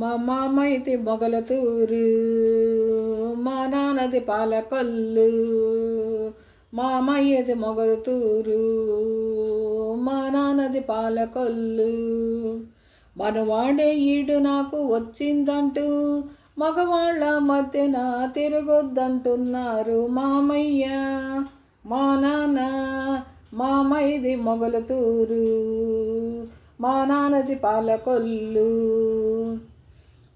మామైది మొగలతూరు, మా నాన్నది పాలకొల్లు. మామయ్యది మొగలతూరు, మా నాన్నది పాలకొల్లు. మనవాడే ఈడు నాకు వచ్చిందంటూ మగవాళ్ళ మధ్యన తిరగొద్దంటున్నారు మామయ్య మా నాన్న. మామైది మొగలతూరు, మా నాన్నది పాలకొల్లు.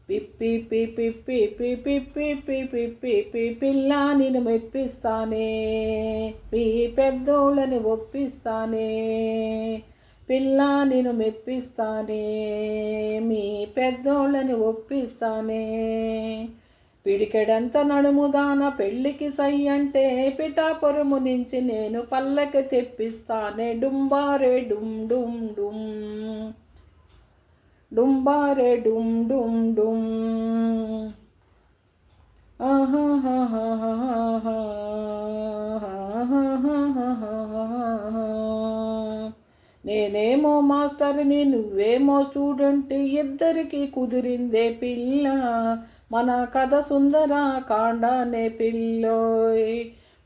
పిప్పి పిప్పి పిప్పి పిప్పి పిప్పి పిప్పి పిల్ల నిన్ను మెప్పిస్తానే, మీ పెద్దోళ్ళని ఒప్పిస్తానే. పిల్ల నిన్ను మెప్పిస్తానే, మీ పెద్దోళ్ళని ఒప్పిస్తానే. పిడికెడంత నడుముదాన పెళ్ళికి సై అంటే పిఠాపురము నుంచి నేను పల్లకి తెప్పిస్తానే. డుంబారే డుమ్ డుమ్ డుమ్, డుంబారే డుమ్ డుమ్ డుమ్. నేనేమో మాస్టర్ని, నువ్వేమో స్టూడెంట్, ఇద్దరికి కుదిరిందే పిల్ల. మన కథ సుందర కాండానే పిల్లోయ్.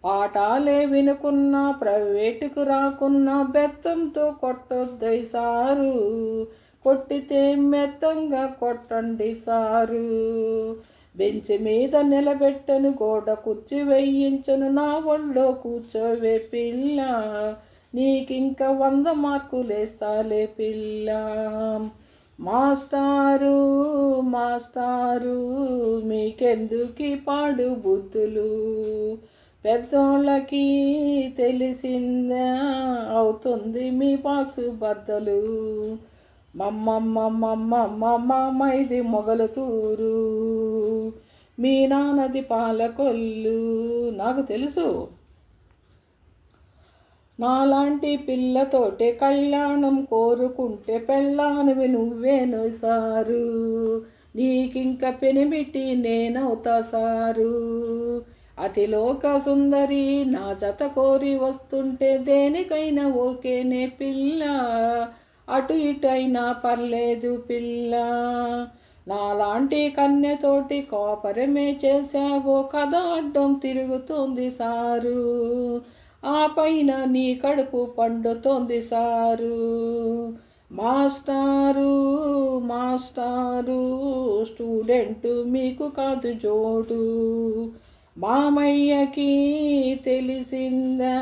పాఠాలే వినుకున్నా ప్రైవేటుకు రాకున్నా బెత్తంతో కొట్టొద్దై సారు. కొట్టితే మెత్తంగా కొట్టండి సారు. బెంచ్ మీద నిలబెట్టను, గోడ కుర్చీ వేయించను, నా ఒళ్ళో కూర్చోవే పిల్ల. నీకింక 100 మార్కులేస్తాలే పిల్ల. మాస్టారు మాస్టారు మీకెందుకీ పాడు బుద్ధులు, పెద్దోళ్ళకి తెలిసిందా అవుతుంది మీ బాక్సు బద్దలు. మామైది మొగలతూరు, మీ నాన్నది పాలకొల్లు. నాకు తెలుసు నాలాంటి పిల్లతోటి కళ్యాణం కోరుకుంటే పెళ్ళానివి నువ్వేను సారు. నీకింక పెనిమిటి నేనవుతా సారు. అతిలోక సుందరి నా జత కోరి వస్తుంటే దేనికైనా ఓకేనే పిల్ల. అటు ఇటు అయినా పర్లేదు పిల్ల. నాలాంటి కన్యతోటి కోపరమే చేశావో కథ అడ్డం తిరుగుతుంది సారు. ఆ పైన నీ కడుపు పండుతోంది సారు. మాస్టారు మాస్టారు స్టూడెంట్ మీకు కాదు జోడు. మామయ్యకి తెలిసిందా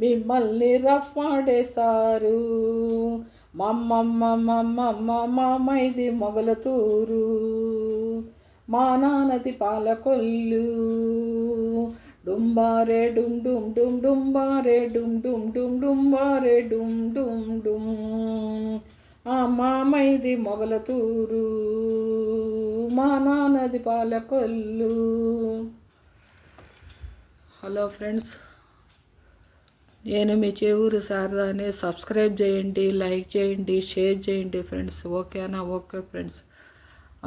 మిమ్మల్ని రఫ్ ఆడేస్తారు. మామైది మొగలతూరు, మా నాన్నది పాలకొల్లు. డుంబారే డుమ్ డుమ్ డుమ్, డుంబారే డుమ్ డుమ్ డుమ్, డుంబారే డుమ్ డుమ్ డుమ్. మామైది మొగలతూరు, మా నాన్నది పాలకొల్లు. హలో ఫ్రెండ్స్, నేను మీ చేవూరు శారదాని. సబ్స్క్రైబ్ చేయండి, లైక్ చేయండి, షేర్ చేయండి ఫ్రెండ్స్. ఓకేనా? ఓకే ఫ్రెండ్స్,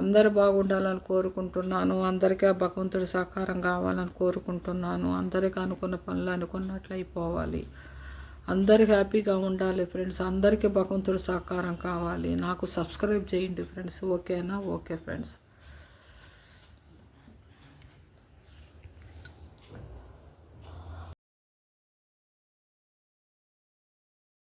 అందరు బాగుండాలని కోరుకుంటున్నాను. అందరికీ భగవంతుడి సహకారం కావాలని కోరుకుంటున్నాను. అందరికీ అనుకున్న పనులు అనుకున్నట్లు అయిపోవాలి. అందరు హ్యాపీగా ఉండాలి ఫ్రెండ్స్. అందరికీ భగవంతుడి సహకారం కావాలి. నాకు సబ్స్క్రైబ్ చేయండి ఫ్రెండ్స్. ఓకేనా? Okay friends.